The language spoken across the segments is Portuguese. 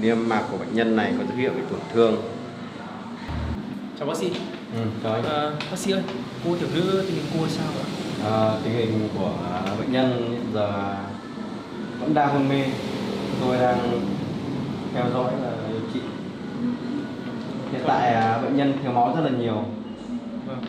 niêm mạc của bệnh nhân này có dấu hiệu bị tổn thương. Chào bác sĩ. Chào anh. Bác sĩ ơi, cô tiểu nữ tình hình cô sao ạ? Tình hình của bệnh nhân hiện giờ vẫn đang hôn mê. Tôi đang theo dõi và điều trị. Hiện tại bệnh nhân thiếu máu rất là nhiều. Vâng.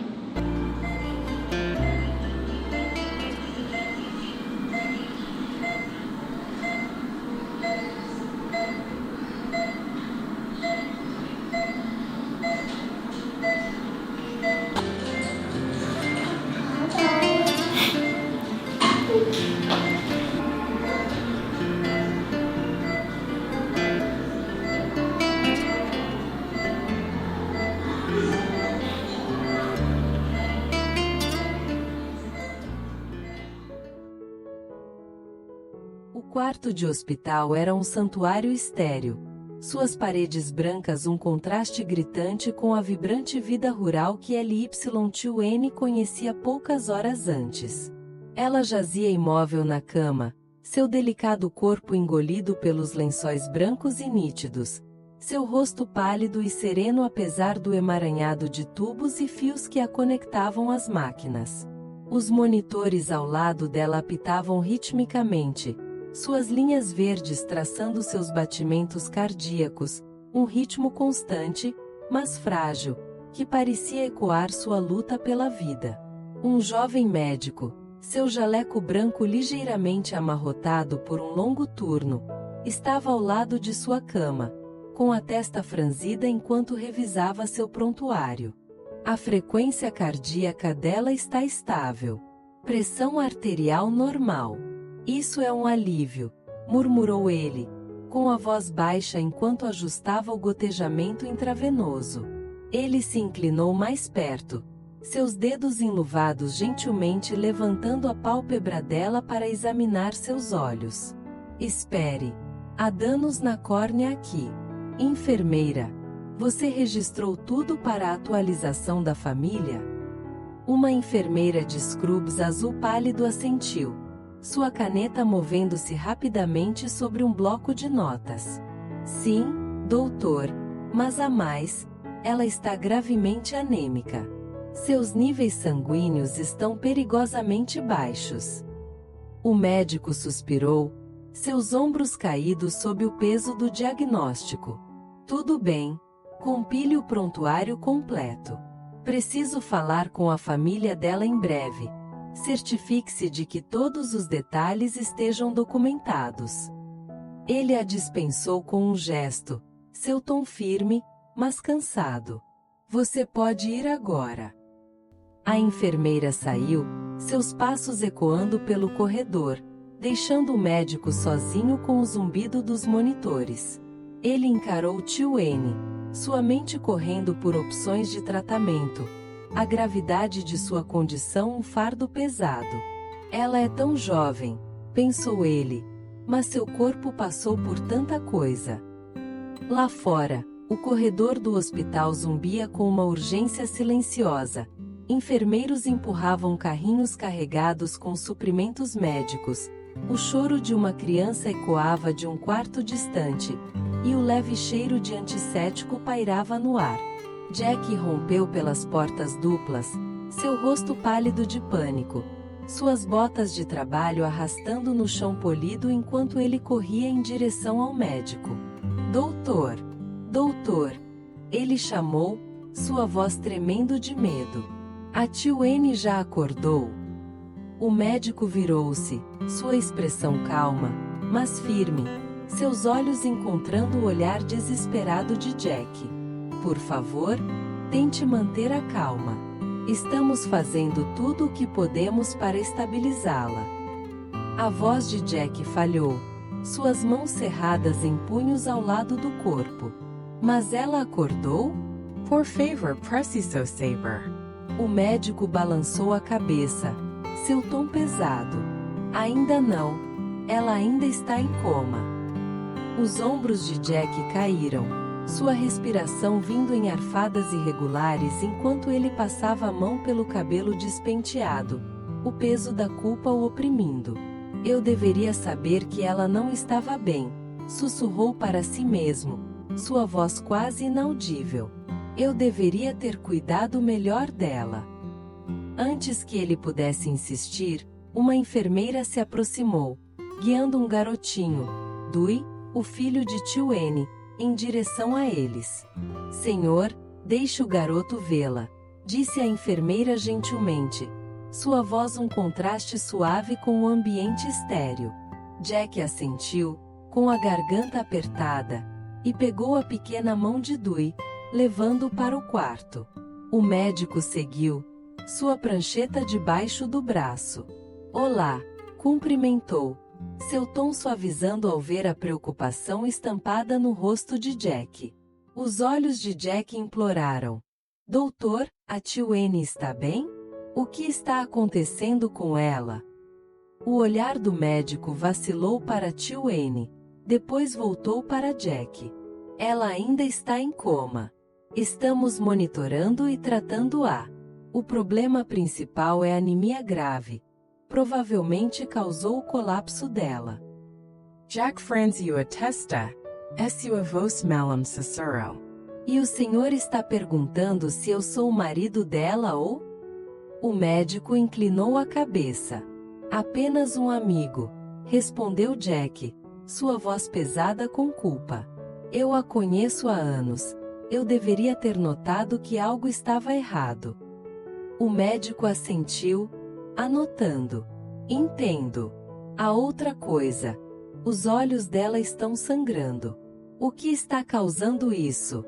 O quarto de hospital era um santuário estéril. Suas paredes brancas um contraste gritante com a vibrante vida rural que LY2N conhecia poucas horas antes. Ela jazia imóvel na cama, seu delicado corpo engolido pelos lençóis brancos e nítidos, seu rosto pálido e sereno apesar do emaranhado de tubos e fios que a conectavam às máquinas. Os monitores ao lado dela apitavam ritmicamente, suas linhas verdes traçando seus batimentos cardíacos, um ritmo constante, mas frágil, que parecia ecoar sua luta pela vida. Um jovem médico, seu jaleco branco ligeiramente amarrotado por um longo turno, estava ao lado de sua cama, com a testa franzida enquanto revisava seu prontuário. A frequência cardíaca dela está estável. Pressão arterial normal. Isso é um alívio, murmurou ele, com a voz baixa enquanto ajustava o gotejamento intravenoso. Ele se inclinou mais perto, seus dedos enluvados gentilmente levantando a pálpebra dela para examinar seus olhos. Espere. Há danos na córnea aqui. Enfermeira. Você registrou tudo para a atualização da família? Uma enfermeira de scrubs azul pálido assentiu, sua caneta movendo-se rapidamente sobre um bloco de notas. Sim, doutor, mas há mais, ela está gravemente anêmica. Seus níveis sanguíneos estão perigosamente baixos. O médico suspirou, seus ombros caídos sob o peso do diagnóstico. Tudo bem, compile o prontuário completo. Preciso falar com a família dela em breve. Certifique-se de que todos os detalhes estejam documentados. Ele a dispensou com um gesto, seu tom firme, mas cansado. Você pode ir agora. A enfermeira saiu, seus passos ecoando pelo corredor, deixando o médico sozinho com o zumbido dos monitores. Ele encarou tio N, sua mente correndo por opções de tratamento. A gravidade de sua condição um fardo pesado. Ela é tão jovem, pensou ele, mas seu corpo passou por tanta coisa. Lá fora, o corredor do hospital zumbia com uma urgência silenciosa. Enfermeiros empurravam carrinhos carregados com suprimentos médicos. O choro de uma criança ecoava de um quarto distante, e o leve cheiro de antisséptico pairava no ar. Jack rompeu pelas portas duplas, seu rosto pálido de pânico, suas botas de trabalho arrastando no chão polido enquanto ele corria em direção ao médico. Doutor! Doutor! Ele chamou, sua voz tremendo de medo. A tio N já acordou? O médico virou-se, sua expressão calma, mas firme, seus olhos encontrando o olhar desesperado de Jack. Por favor, tente manter a calma. Estamos fazendo tudo o que podemos para estabilizá-la. A voz de Jack falhou, suas mãos cerradas em punhos ao lado do corpo. Mas ela acordou? Por favor, presse seu saber. O médico balançou a cabeça, seu tom pesado. Ainda não. Ela ainda está em coma. Os ombros de Jack caíram, sua respiração vindo em arfadas irregulares enquanto ele passava a mão pelo cabelo despenteado, o peso da culpa o oprimindo. Eu deveria saber que ela não estava bem, sussurrou para si mesmo, sua voz quase inaudível. Eu deveria ter cuidado melhor dela. Antes que ele pudesse insistir, uma enfermeira se aproximou, guiando um garotinho, Dewey, o filho de tio N, em direção a eles. Senhor, deixe o garoto vê-la, disse a enfermeira gentilmente, sua voz um contraste suave com o ambiente estéril. Jack assentiu, com a garganta apertada, e pegou a pequena mão de Dewey, levando-o para o quarto. O médico seguiu, sua prancheta debaixo do braço. Olá, cumprimentou, seu tom suavizando ao ver a preocupação estampada no rosto de Jack. Os olhos de Jack imploraram. Doutor, a tio N está bem? O que está acontecendo com ela? O olhar do médico vacilou para tio N, depois voltou para Jack. Ela ainda está em coma. Estamos monitorando e tratando-a. O problema principal é anemia grave. Provavelmente causou o colapso dela. Jack franziu a testa, sua voz melam sussurrou. E o senhor está perguntando se eu sou o marido dela ou? O médico inclinou a cabeça. Apenas um amigo, respondeu Jack, sua voz pesada com culpa. Eu a conheço há anos. Eu deveria ter notado que algo estava errado. O médico assentiu, anotando. Entendo. A outra coisa. Os olhos dela estão sangrando. O que está causando isso?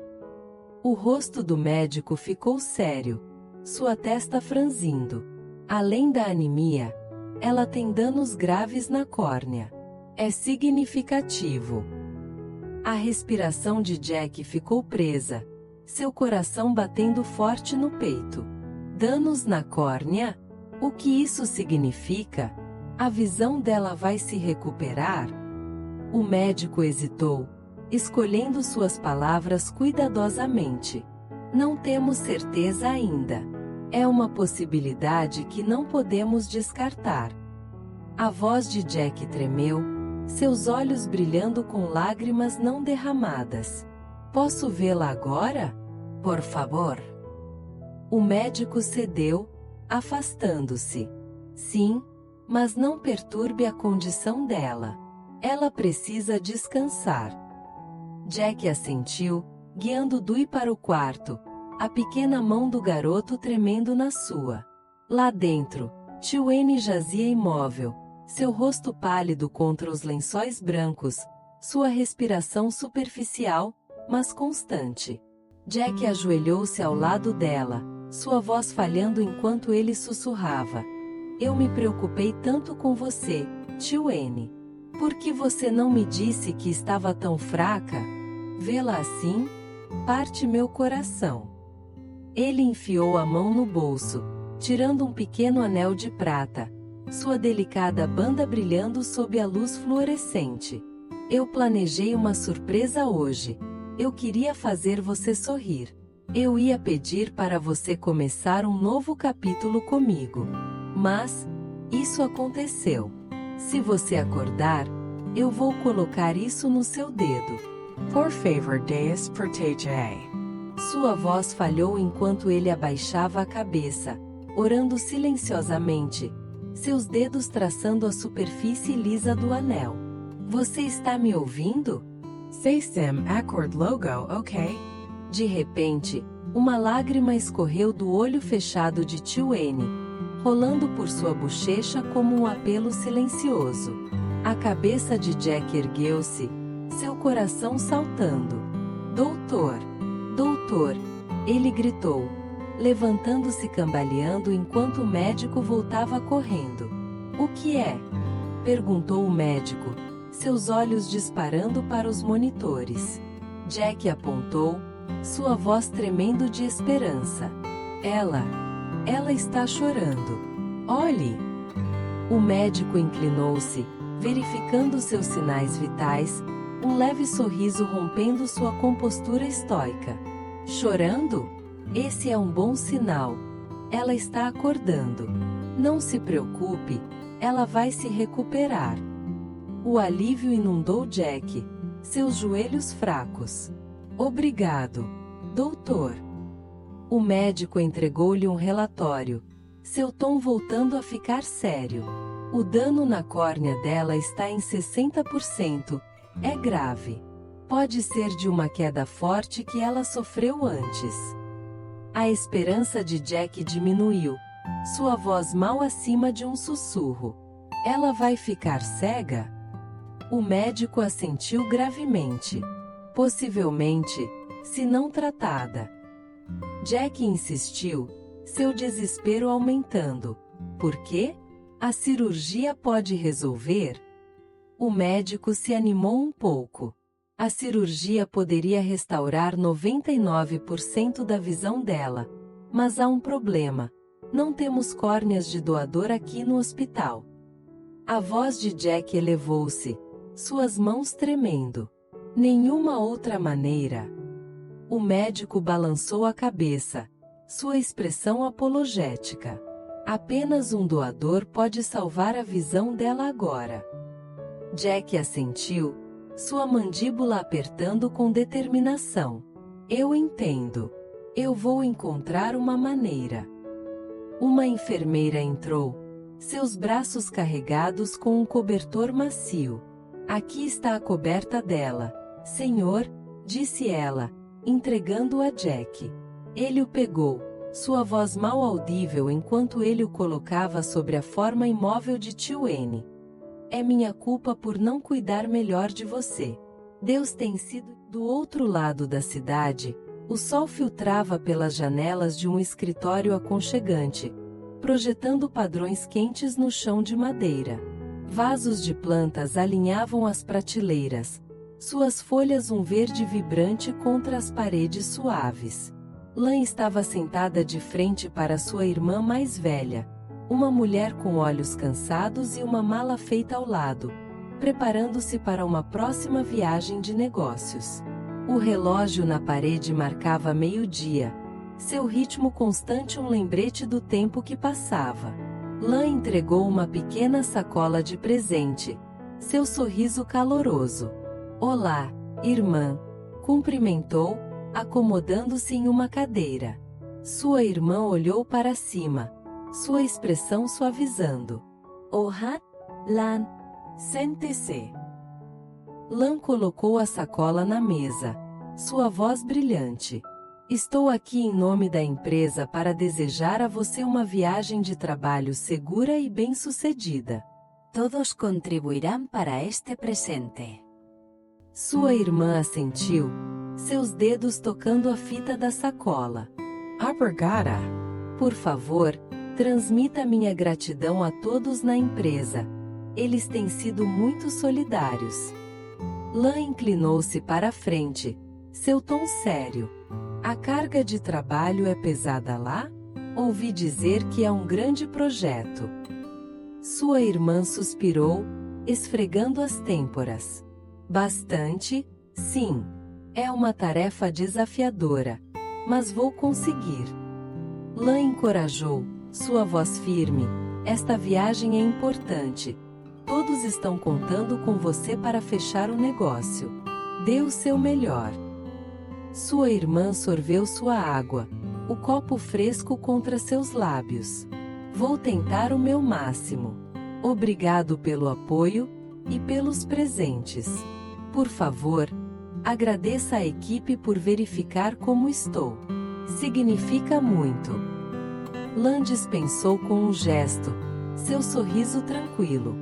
O rosto do médico ficou sério, sua testa franzindo. Além da anemia, ela tem danos graves na córnea. É significativo. A respiração de Jack ficou presa, seu coração batendo forte no peito. Danos na córnea? O que isso significa? A visão dela vai se recuperar? O médico hesitou, escolhendo suas palavras cuidadosamente. Não temos certeza ainda. É uma possibilidade que não podemos descartar. A voz de Jack tremeu, seus olhos brilhando com lágrimas não derramadas. Posso vê-la agora? Por favor. O médico cedeu, afastando-se. Sim, mas não perturbe a condição dela. Ela precisa descansar. Jack assentiu, guiando Dewey para o quarto, a pequena mão do garoto tremendo na sua. Lá dentro, tio N jazia imóvel, seu rosto pálido contra os lençóis brancos, sua respiração superficial, mas constante. Jack ajoelhou-se ao lado dela, sua voz falhando enquanto ele sussurrava. Eu me preocupei tanto com você, tio N. Por que você não me disse que estava tão fraca? Vê-la assim? Parte meu coração. Ele enfiou a mão no bolso, tirando um pequeno anel de prata, sua delicada banda brilhando sob a luz fluorescente. Eu planejei uma surpresa hoje. Eu queria fazer você sorrir. Eu ia pedir para você começar um novo capítulo comigo. Mas, isso aconteceu. Se você acordar, eu vou colocar isso no seu dedo. Por favor, despertate. Sua voz falhou enquanto ele abaixava a cabeça, orando silenciosamente, seus dedos traçando a superfície lisa do anel. Você está me ouvindo? Say sim, accord logo, ok? De repente, uma lágrima escorreu do olho fechado de tio N, rolando por sua bochecha como um apelo silencioso. A cabeça de Jack ergueu-se, seu coração saltando. Doutor! Doutor! Ele gritou, levantando-se cambaleando enquanto o médico voltava correndo. O que é? Perguntou o médico, seus olhos disparando para os monitores. Jack apontou, sua voz tremendo de esperança. Ela está chorando. Olhe! O médico inclinou-se, verificando seus sinais vitais, um leve sorriso rompendo sua compostura estoica. Chorando? Esse é um bom sinal. Ela está acordando. Não se preocupe, ela vai se recuperar. O alívio inundou Jack, seus joelhos fracos. Obrigado, doutor. O médico entregou-lhe um relatório, seu tom voltando a ficar sério. O dano na córnea dela está em 60%. É grave. Pode ser de uma queda forte que ela sofreu antes. A esperança de Jack diminuiu, sua voz mal acima de um sussurro. Ela vai ficar cega? O médico assentiu gravemente. Possivelmente, se não tratada. Jack insistiu, seu desespero aumentando. Por quê? A cirurgia pode resolver? O médico se animou um pouco. A cirurgia poderia restaurar 99% da visão dela. Mas há um problema. Não temos córneas de doador aqui no hospital. A voz de Jack elevou-se, suas mãos tremendo. Nenhuma outra maneira. O médico balançou a cabeça, sua expressão apologética. Apenas um doador pode salvar a visão dela agora. Jack assentiu, sua mandíbula apertando com determinação. Eu entendo. Eu vou encontrar uma maneira. Uma enfermeira entrou, seus braços carregados com um cobertor macio. Aqui está a coberta dela, senhor, disse ela, entregando-o a Jack. Ele o pegou, sua voz mal audível enquanto ele o colocava sobre a forma imóvel de tio N. É minha culpa por não cuidar melhor de você. Deus tem sido. Do outro lado da cidade, o sol filtrava pelas janelas de um escritório aconchegante, projetando padrões quentes no chão de madeira. Vasos de plantas alinhavam as prateleiras, suas folhas um verde vibrante contra as paredes suaves. Lan estava sentada de frente para sua irmã mais velha, uma mulher com olhos cansados e uma mala feita ao lado, preparando-se para uma próxima viagem de negócios. O relógio na parede marcava meio-dia, seu ritmo constante um lembrete do tempo que passava. Lan entregou uma pequena sacola de presente, seu sorriso caloroso. Olá, irmã, cumprimentou, acomodando-se em uma cadeira. Sua irmã olhou para cima, sua expressão suavizando. Ohá, Lan, sente-se. Lan colocou a sacola na mesa, sua voz brilhante. Estou aqui em nome da empresa para desejar a você uma viagem de trabalho segura e bem-sucedida. Todos contribuirão para este presente. Sua irmã assentiu, seus dedos tocando a fita da sacola. Obrigada. Por favor, transmita minha gratidão a todos na empresa. Eles têm sido muito solidários. Lan inclinou-se para a frente, seu tom sério. A carga de trabalho é pesada lá? Ouvi dizer que é um grande projeto. Sua irmã suspirou, esfregando as têmporas. Bastante, sim. É uma tarefa desafiadora, mas vou conseguir. Lan encorajou, sua voz firme. Esta viagem é importante. Todos estão contando com você para fechar o negócio. Dê o seu melhor. Sua irmã sorveu sua água, o copo fresco contra seus lábios. Vou tentar o meu máximo. Obrigado pelo apoio e pelos presentes. Por favor, agradeça à equipe por verificar como estou. Significa muito. Lan dispensou com um gesto, seu sorriso tranquilo.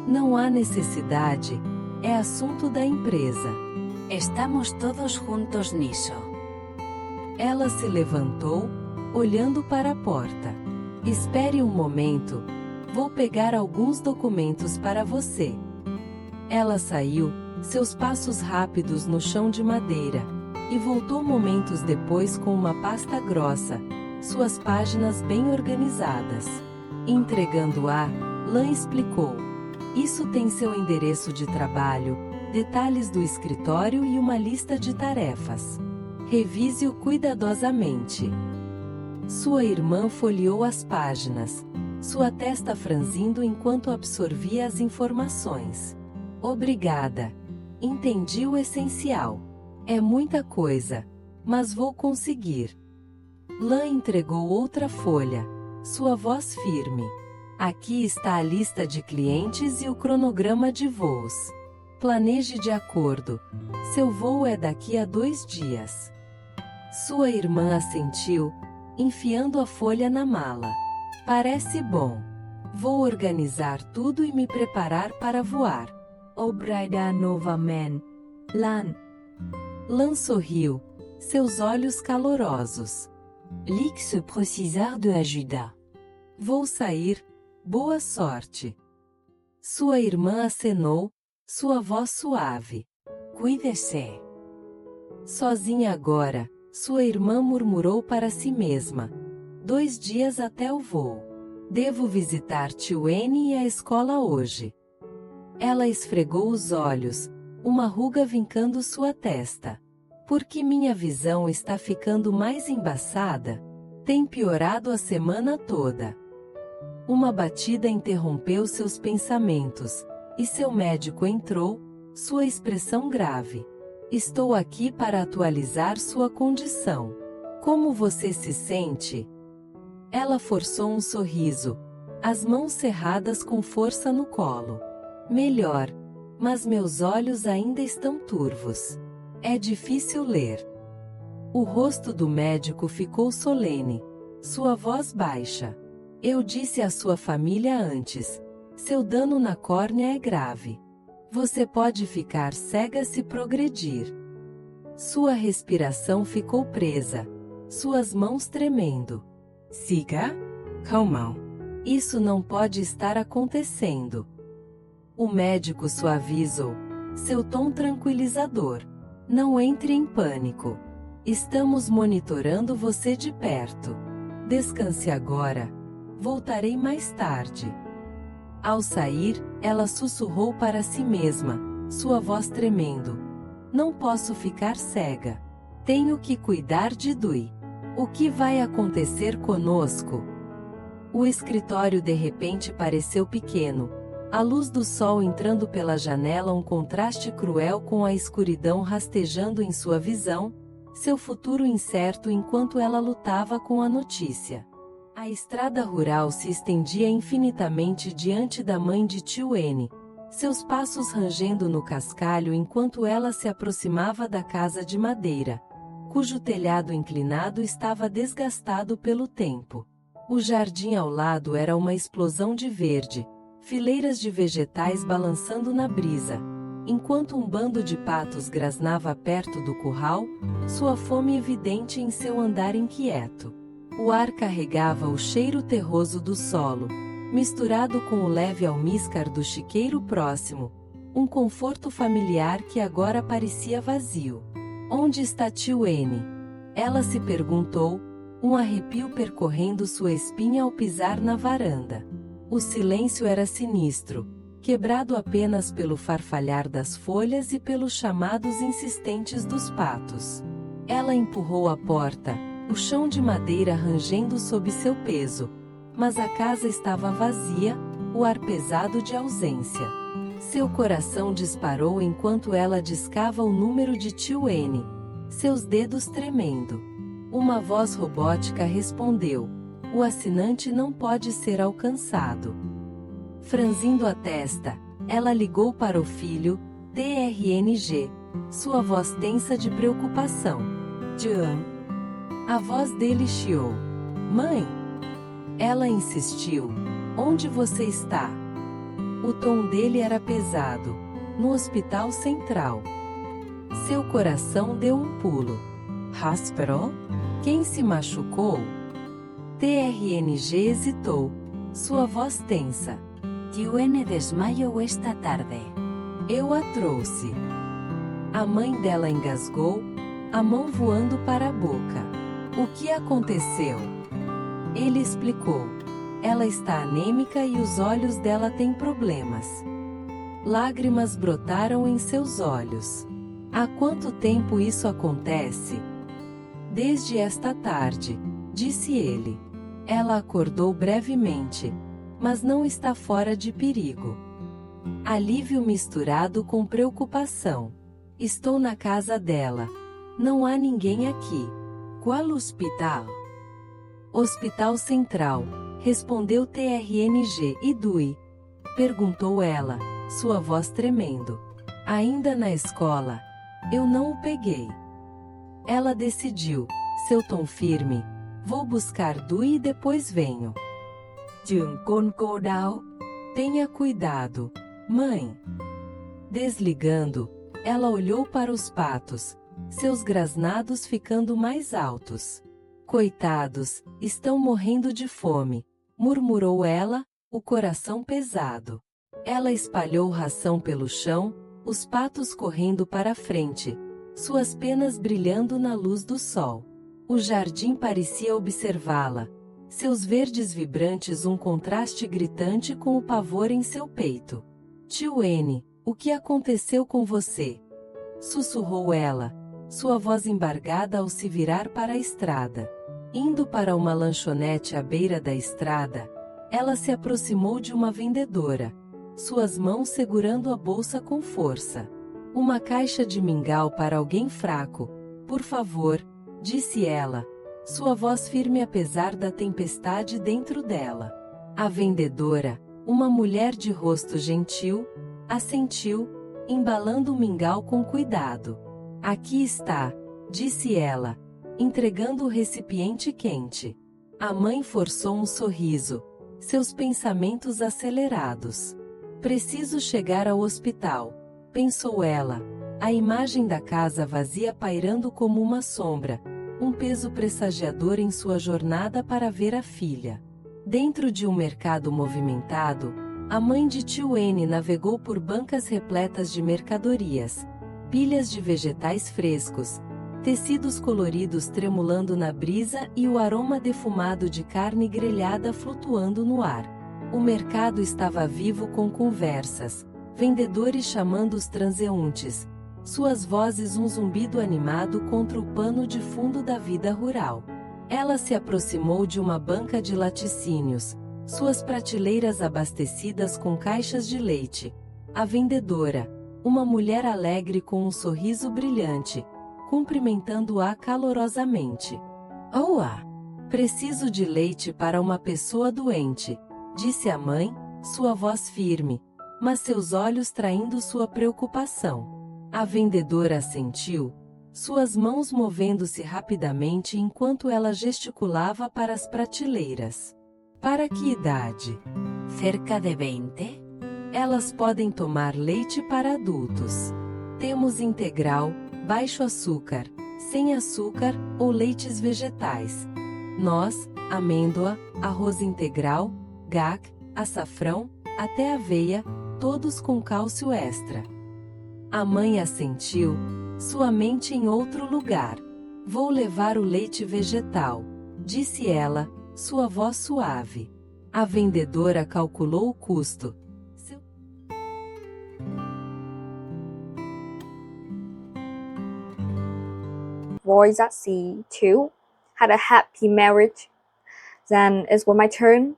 Não há necessidade, é assunto da empresa. Estamos todos juntos nisso. Ela se levantou, olhando para a porta. Espere um momento, vou pegar alguns documentos para você. Ela saiu, seus passos rápidos no chão de madeira, e voltou momentos depois com uma pasta grossa, suas páginas bem organizadas. Entregando-a, Lan explicou. Isso tem seu endereço de trabalho, detalhes do escritório e uma lista de tarefas. Revise-o cuidadosamente. Sua irmã folheou as páginas, sua testa franzindo enquanto absorvia as informações. Obrigada. Entendi o essencial. É muita coisa, mas vou conseguir. Lan entregou outra folha, sua voz firme. Aqui está a lista de clientes e o cronograma de voos. Planeje de acordo. Seu voo é daqui a 2 dias. Sua irmã assentiu, enfiando a folha na mala. Parece bom. Vou organizar tudo e me preparar para voar. Obrigada novamente, Lan. Lan sorriu, seus olhos calorosos. Lick se precisar de ajuda. Vou sair, boa sorte. Sua irmã acenou, sua voz suave. Cuide-se. Sozinha agora, sua irmã murmurou para si mesma. 2 dias até o voo. Devo visitar tio N e a escola hoje. Ela esfregou os olhos, uma ruga vincando sua testa. Por que minha visão está ficando mais embaçada? Tem piorado a semana toda. Uma batida interrompeu seus pensamentos, e seu médico entrou, sua expressão grave. Estou aqui para atualizar sua condição. Como você se sente? Ela forçou um sorriso, as mãos cerradas com força no colo. Melhor, mas meus olhos ainda estão turvos. É difícil ler. O rosto do médico ficou solene, sua voz baixa. Eu disse à sua família antes, seu dano na córnea é grave. Você pode ficar cega se progredir. Sua respiração ficou presa, suas mãos tremendo. Siga? Como? Isso não pode estar acontecendo. O médico suavizou, seu tom tranquilizador. Não entre em pânico. Estamos monitorando você de perto. Descanse agora. Voltarei mais tarde. Ao sair, ela sussurrou para si mesma, sua voz tremendo. Não posso ficar cega. Tenho que cuidar de Dui. O que vai acontecer conosco? O escritório de repente pareceu pequeno. A luz do sol entrando pela janela, um contraste cruel com a escuridão rastejando em sua visão, seu futuro incerto enquanto ela lutava com a notícia. A estrada rural se estendia infinitamente diante da mãe de tio N, seus passos rangendo no cascalho enquanto ela se aproximava da casa de madeira, cujo telhado inclinado estava desgastado pelo tempo. O jardim ao lado era uma explosão de verde, fileiras de vegetais balançando na brisa, enquanto um bando de patos grasnava perto do curral, sua fome evidente em seu andar inquieto. O ar carregava o cheiro terroso do solo, misturado com o leve almíscar do chiqueiro próximo, um conforto familiar que agora parecia vazio. Onde está tio N? Ela se perguntou, um arrepio percorrendo sua espinha ao pisar na varanda. O silêncio era sinistro, quebrado apenas pelo farfalhar das folhas e pelos chamados insistentes dos patos. Ela empurrou a porta, o chão de madeira rangendo sob seu peso, mas a casa estava vazia, o ar pesado de ausência. Seu coração disparou enquanto ela discava o número de tio N, seus dedos tremendo. Uma voz robótica respondeu: o assinante não pode ser alcançado. Franzindo a testa, ela ligou para o filho, TRNG, sua voz tensa de preocupação. John. A voz dele chiou. Mãe? Ela insistiu. Onde você está? O tom dele era pesado. No hospital central. Seu coração deu um pulo. Hospital? Quem se machucou? TRNG hesitou. Sua voz tensa. Tio N desmaiou esta tarde. Eu a trouxe. A mãe dela engasgou, a mão voando para a boca. O que aconteceu? Ele explicou. Ela está anêmica e os olhos dela têm problemas. Lágrimas brotaram em seus olhos. Há quanto tempo isso acontece? Desde esta tarde, disse ele. Ela acordou brevemente, mas não está fora de perigo. Alívio misturado com preocupação. Estou na casa dela. Não há ninguém aqui. Qual hospital? Hospital Central, respondeu TRNG. E Dui? Perguntou ela, sua voz tremendo. Ainda na escola. Eu não o peguei. Ela decidiu, seu tom firme. Vou buscar Dui e depois venho. Trường con cô đáo. Tenha cuidado, mãe. Desligando, ela olhou para os patos, seus grasnados ficando mais altos. Coitados, estão morrendo de fome, murmurou ela, o coração pesado. Ela espalhou ração pelo chão, os patos correndo para frente, suas penas brilhando na luz do sol. O jardim parecia observá-la, seus verdes vibrantes um contraste gritante com o pavor em seu peito. Tio N, o que aconteceu com você? Sussurrou ela, sua voz embargada ao se virar para a estrada. Indo para uma lanchonete à beira da estrada, ela se aproximou de uma vendedora, suas mãos segurando a bolsa com força. Uma caixa de mingau para alguém fraco, por favor, disse ela, sua voz firme apesar da tempestade dentro dela. A vendedora, uma mulher de rosto gentil, assentiu, embalando o mingau com cuidado. Aqui está, disse ela, entregando o recipiente quente. A mãe forçou um sorriso, seus pensamentos acelerados. Preciso chegar ao hospital, pensou ela, a imagem da casa vazia pairando como uma sombra, um peso pressagiador em sua jornada para ver a filha. Dentro de um mercado movimentado, a mãe de tio N navegou por bancas repletas de mercadorias, pilhas de vegetais frescos, tecidos coloridos tremulando na brisa e o aroma defumado de carne grelhada flutuando no ar. O mercado estava vivo com conversas, vendedores chamando os transeuntes, suas vozes um zumbido animado contra o pano de fundo da vida rural. Ela se aproximou de uma banca de laticínios, suas prateleiras abastecidas com caixas de leite. A vendedora, uma mulher alegre com um sorriso brilhante, cumprimentando-a calorosamente. Olá! Preciso de leite para uma pessoa doente, disse a mãe, sua voz firme, mas seus olhos traindo sua preocupação. A vendedora assentiu, suas mãos movendo-se rapidamente enquanto ela gesticulava para as prateleiras. Para que idade? Cerca de 20? Elas podem tomar leite para adultos. Temos integral, baixo açúcar, sem açúcar ou leites vegetais. Noz, amêndoa, arroz integral, GAC, açafrão, até aveia, todos com cálcio extra. A mãe assentiu, sua mente em outro lugar. Vou levar o leite vegetal, disse ela, sua voz suave. A vendedora calculou o custo. Boys at sea, too, had a happy marriage. Then it was my turn.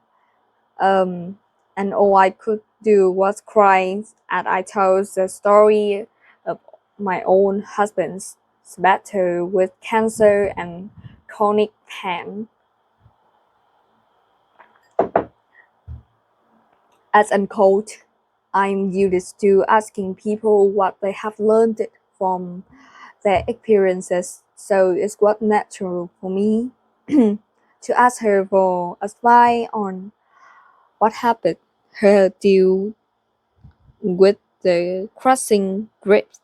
And all I could do was cry as I told the story of my own husband's battle with cancer and chronic pain. As unquote, I'm used to asking people what they have learned from their experiences, so it was natural for me to ask her for advice on what happened her deal with the crossing grips.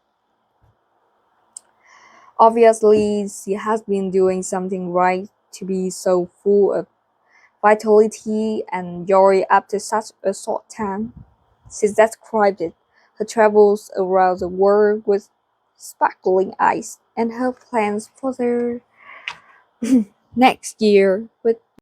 Obviously, she has been doing something right to be so full of vitality and joy after such a short time. She described it, her travels around the world with sparkling eyes and her plans for the next year with